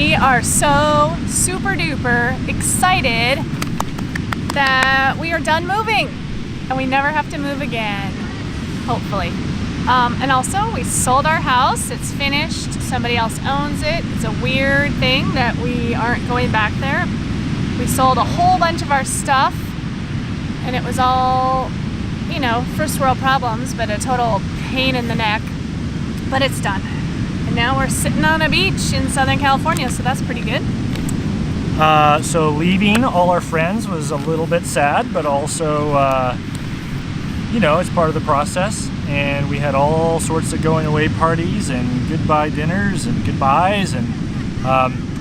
We are so super duper excited that we are done moving and we never have to move again, hopefully. And also we sold our house. It's finished. Somebody else owns it. It's a weird thing that we aren't going back there. We sold a whole bunch of our stuff and it was all, you know, first world problems, but a total pain in the neck. But it's done. And now we're sitting on a beach in Southern California, so that's pretty good. So leaving all our friends was a little bit sad, but also, you know, it's part of the process. And we had all sorts of going away parties and goodbye dinners and goodbyes. And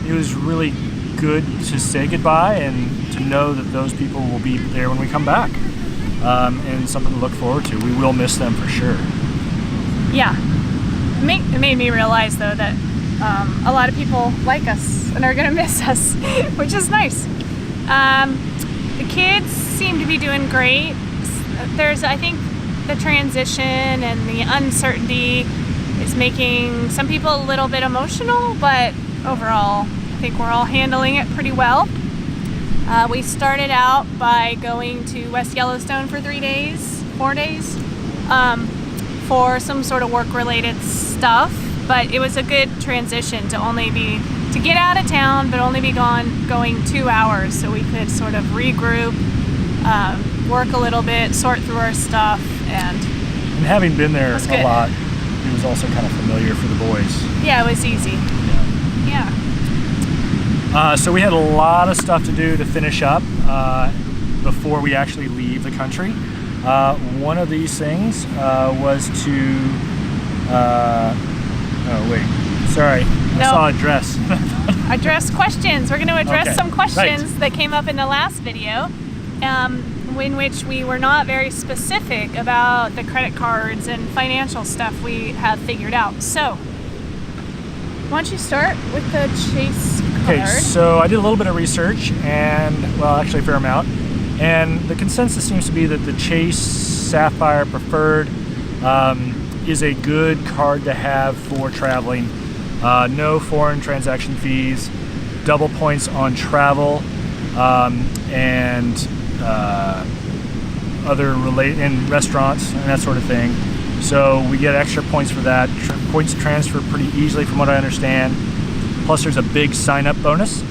it was really good to say goodbye and to know that those people will be there when we come back. And something to look forward to. We will miss them for sure. Yeah. It made me realize, though, that a lot of people like us and are going to miss us, which is nice. The kids seem to be doing great. I think the transition and the uncertainty is making some people a little bit emotional, but overall, I think we're all handling it pretty well. We started out by going to West Yellowstone for 4 days, for some sort of work-related stuff, but it was a good transition to get out of town, but only be going 2 hours, so we could sort of regroup, work a little bit, sort through our stuff, and having been there a lot, it was also kind of familiar for the boys. Yeah, it was easy. Yeah. So we had a lot of stuff to do to finish up before we actually leave the country. One of these things was to, oh wait, sorry, I saw a dress. Address questions. We're going to address some questions right. that came up in the last video, in which we were not very specific about the credit cards and financial stuff we have figured out. So, why don't you start with the Chase card? Okay, so I did a little bit of research, and, well, actually a fair amount. And the consensus seems to be that the Chase Sapphire Preferred is a good card to have for traveling. No foreign transaction fees, double points on travel, and other in restaurants and that sort of thing. So we get extra points for that. Points transfer pretty easily from what I understand. Plus there's a big sign-up bonus.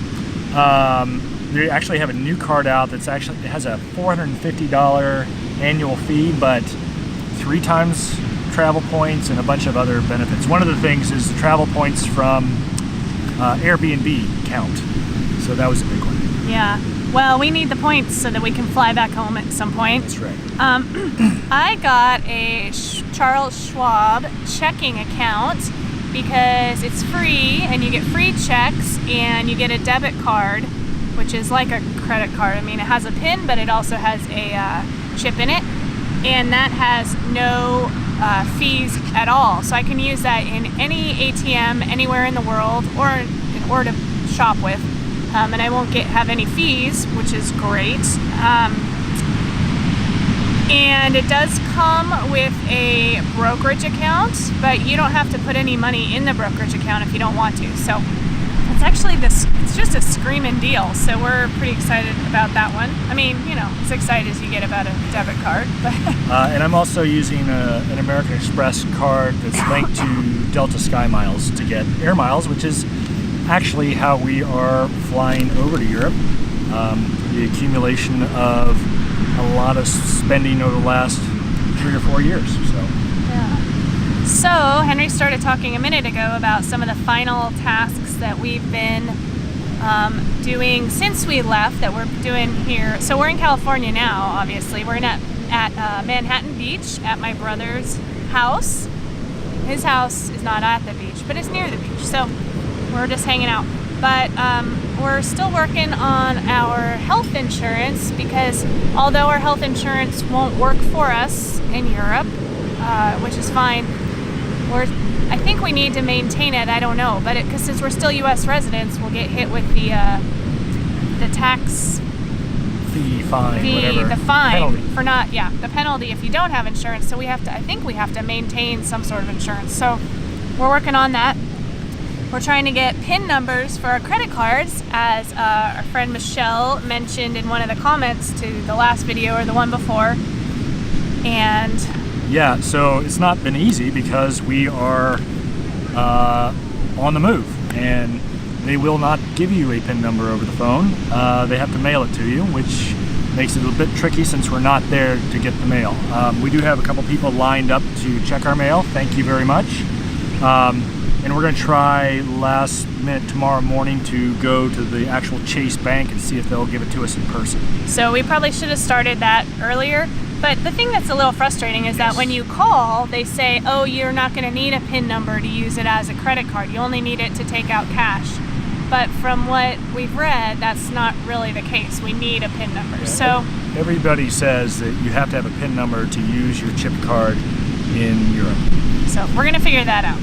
They actually have a new card out it has a $450 annual fee, but 3 times travel points and a bunch of other benefits. One of the things is the travel points from Airbnb count. So that was a big one. Yeah. Well, we need the points so that we can fly back home at some point. That's right. I got a Charles Schwab checking account because it's free and you get free checks and you get a debit card, which is like a credit card. I mean, it has a PIN, but it also has a chip in it, and that has no fees at all. So I can use that in any ATM anywhere in the world, or to shop with, and I won't have any fees, which is great. And it does come with a brokerage account, but you don't have to put any money in the brokerage account if you don't want to. So it's actually it's just a screaming deal. So we're pretty excited about that one. I mean, you know, as excited as you get about a debit card. But and I'm also using an American Express card that's linked to Delta Sky Miles to get air miles, which is actually how we are flying over to Europe. The accumulation of a lot of spending over the last 3 or 4 years. Yeah. So Henry started talking a minute ago about some of the final tasks that we've been doing since we left, that we're doing here. So we're in California now, obviously. We're at Manhattan Beach at my brother's house. His house is not at the beach, but it's near the beach. So we're just hanging out. But we're still working on our health insurance, because although our health insurance won't work for us in Europe, which is fine, I think we need to maintain it. I don't know, but because since we're still U.S. residents, we'll get hit with the tax fee, fine, whatever. The fine penalty. For not, the penalty if you don't have insurance. So I think we have to maintain some sort of insurance. So we're working on that. we're trying to get PIN numbers for our credit cards, as our friend Michelle mentioned in one of the comments to the last video or the one before. And yeah, so it's not been easy because we are on the move, and they will not give you a PIN number over the phone. They have to mail it to you, which makes it a little bit tricky since we're not there to get the mail. We do have a couple people lined up to check our mail. Thank you very much. And we're going to try last minute tomorrow morning to go to the actual Chase Bank and see if they'll give it to us in person. So we probably should have started that earlier. But the thing that's a little frustrating is that when you call, they say, oh, you're not going to need a PIN number to use it as a credit card. You only need it to take out cash. But from what we've read, that's not really the case. We need a PIN number. Yeah, so everybody says that you have to have a PIN number to use your chip card in Europe. So we're going to figure that out.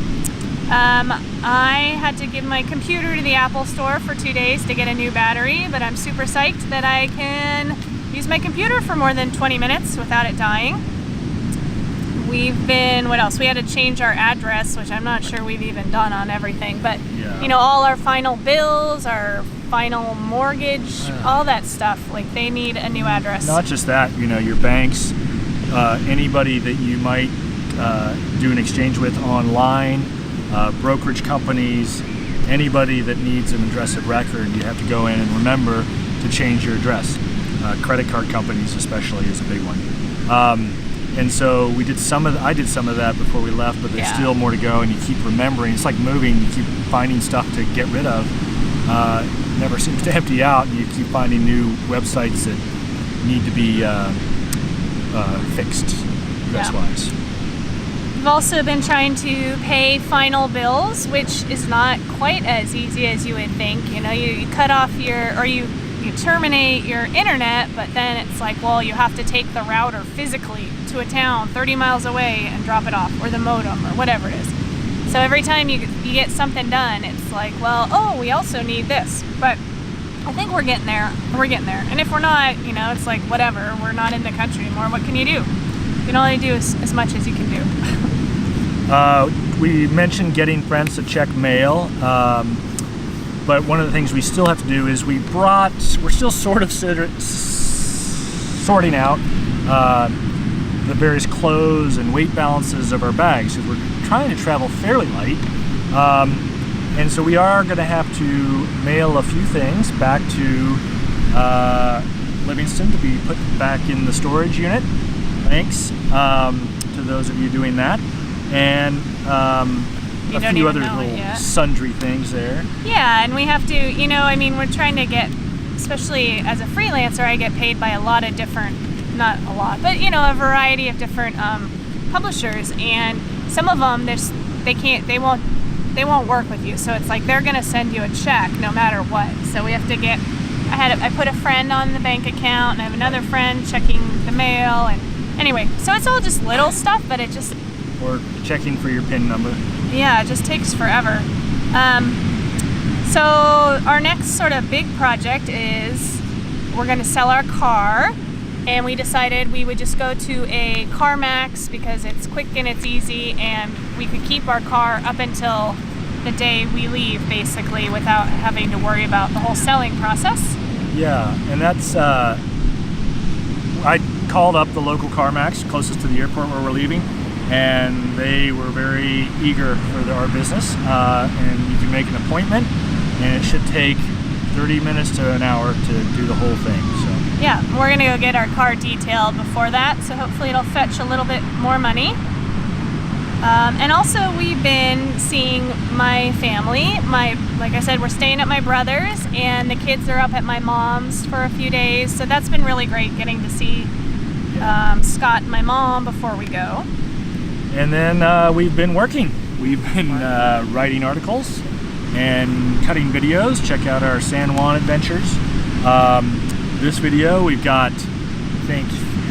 I had to give my computer to the Apple Store for 2 days to get a new battery, but I'm super psyched that I can use my computer for more than 20 minutes without it dying. What else? We had to change our address, which I'm not sure we've even done on everything, but Yeah. you know, all our final bills, our final mortgage, all that stuff, like they need a new address. Not just that, you know, your banks, anybody that you might do an exchange with online, brokerage companies, anybody that needs an address of record, you have to go in and remember to change your address. Credit card companies especially is a big one. And so I did some of that before we left, but there's still more to go, and you keep remembering. It's like moving, you keep finding stuff to get rid of. Never seems to empty out, and you keep finding new websites that need to be fixed address-wise. We've also been trying to pay final bills, which is not quite as easy as you would think. You know, you cut off you terminate your internet, but then it's like, well, you have to take the router physically to a town 30 miles away and drop it off, or the modem, or whatever it is. So every time you get something done, it's like, well, oh, we also need this. But I think we're getting there. And if we're not, you know, it's like, whatever, we're not in the country anymore. What can you do? You can only do as much as you can do. We mentioned getting friends to check mail. But one of the things we still have to do is we're still sort of sorting out the various clothes and weight balances of our bags, because we're trying to travel fairly light. And so we are going to have to mail a few things back to Livingston to be put back in the storage unit. Thanks to those of you doing that. And a few other little sundry things there. Yeah, and we have to, you know, I mean, we're trying to get, especially as a freelancer, I get paid by a lot of different, not a lot, but you know, a variety of different publishers, and some of them they won't work with you. So it's like they're gonna send you a check no matter what. So we have to get. I put a friend on the bank account, and I have another friend checking the mail, and anyway, so it's all just little stuff, but it just. Or checking for your PIN number. Yeah, it just takes forever. So our next sort of big project is we're going to sell our car, and we decided we would just go to a CarMax because it's quick and it's easy, and we could keep our car up until the day we leave, basically, without having to worry about the whole selling process. Yeah, and that's I called up the local CarMax closest to the airport where we're leaving, and they were very eager for our business, and you can make an appointment, and it should take 30 minutes to an hour to do the whole thing. So yeah, we're gonna go get our car detailed before that, so hopefully it'll fetch a little bit more money. And also we've been seeing my family. Like I said, we're staying at my brother's, and the kids are up at my mom's for a few days, so that's been really great getting to see Scott and my mom before we go. And then we've been working. We've been writing articles and cutting videos. Check out our San Juan adventures. This video, we've got,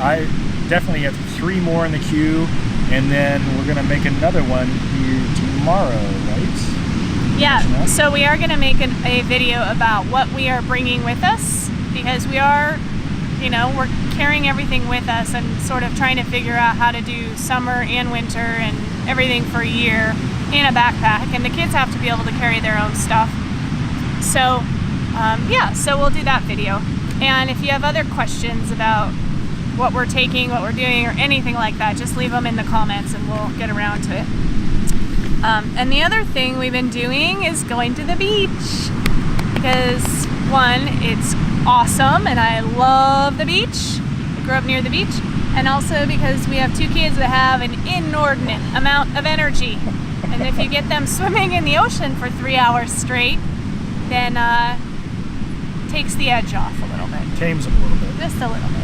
I definitely have 3 more in the queue, and then we're gonna make another one here tomorrow, right? Yeah, so we are gonna make a video about what we are bringing with us, because we are, you know, we're carrying everything with us and sort of trying to figure out how to do summer and winter and everything for a year in a backpack, and the kids have to be able to carry their own stuff. So yeah, so we'll do that video. And if you have other questions about what we're taking, what we're doing, or anything like that, just leave them in the comments and we'll get around to it. And the other thing we've been doing is going to the beach, because one, it's awesome and I love the beach. I grew up near the beach. And also because we have 2 kids that have an inordinate amount of energy. And if you get them swimming in the ocean for 3 hours straight, then takes the edge off a little bit. Tames them a little bit. Just a little bit.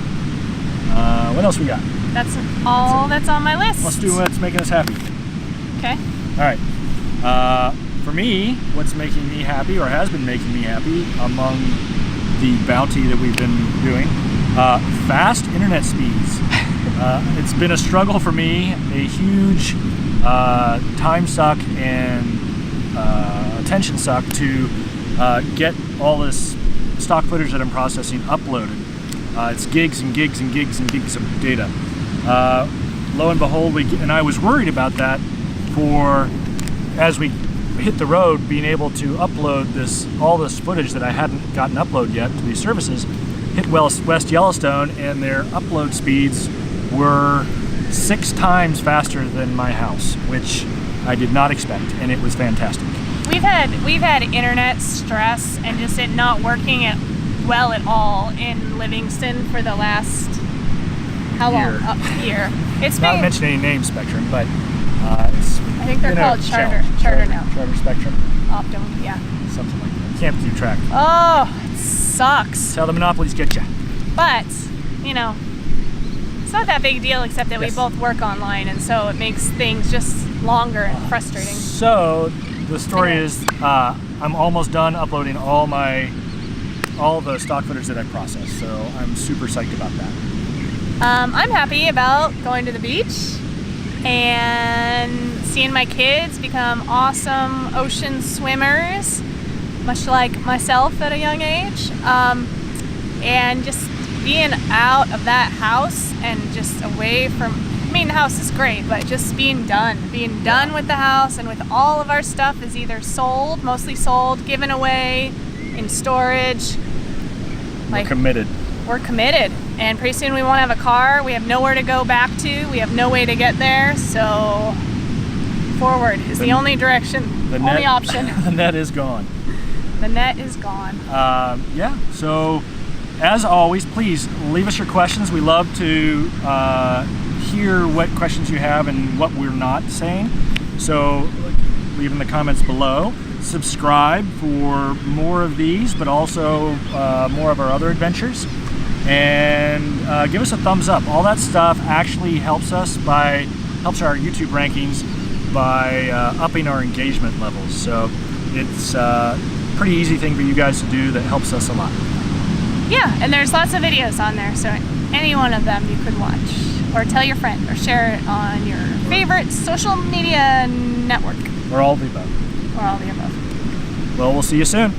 What else we got? That's all that's on my list. Let's do what's making us happy. Okay. All right. For me, what's making me happy, or has been making me happy, among the bounty that we've been doing, fast internet speeds. It's been a struggle for me, a huge time suck and attention suck to get all this stock footage that I'm processing uploaded. It's gigs and gigs and gigs and gigs of data. Lo and behold, and I was worried about that for, as we hit the road, being able to upload all this footage that I hadn't gotten upload yet to these services, hit West Yellowstone, and their upload speeds were 6 times faster than my house, which I did not expect, and it was fantastic. We've had internet stress and just it not working well at all in Livingston for the last, how long? Year. It's not been, mentioning any names, Spectrum, but it's, I think they're called Charter now. Charter Spectrum. Optimum, yeah. Something like that. Can't keep track. Oh, it sucks. That's how the monopolies get you. But, you know, it's not that big a deal, except that we both work online, and so it makes things just longer and frustrating. So the story is, I'm almost done uploading all the stock footage that I processed, so I'm super psyched about that. I'm happy about going to the beach and seeing my kids become awesome ocean swimmers, much like myself at a young age, and just being out of that house and just away from, I mean, the house is great, but just being done with the house, and with all of our stuff is either sold, mostly sold, given away, in storage. We're committed. We're committed, and pretty soon we won't have a car. We have nowhere to go back to. We have no way to get there, so forward is the only direction, only option. The net is gone. The net is gone. Yeah, so as always, please leave us your questions. We love to hear what questions you have and what we're not saying. So leave in the comments below. Subscribe for more of these, but also more of our other adventures. And give us a thumbs up. All that stuff actually helps our YouTube rankings by upping our engagement levels. So it's a pretty easy thing for you guys to do that helps us a lot. Yeah, and there's lots of videos on there, so any one of them you could watch, or tell your friend, or share it on your favorite social media network. Or all of the above. Or all the above. Well, we'll see you soon.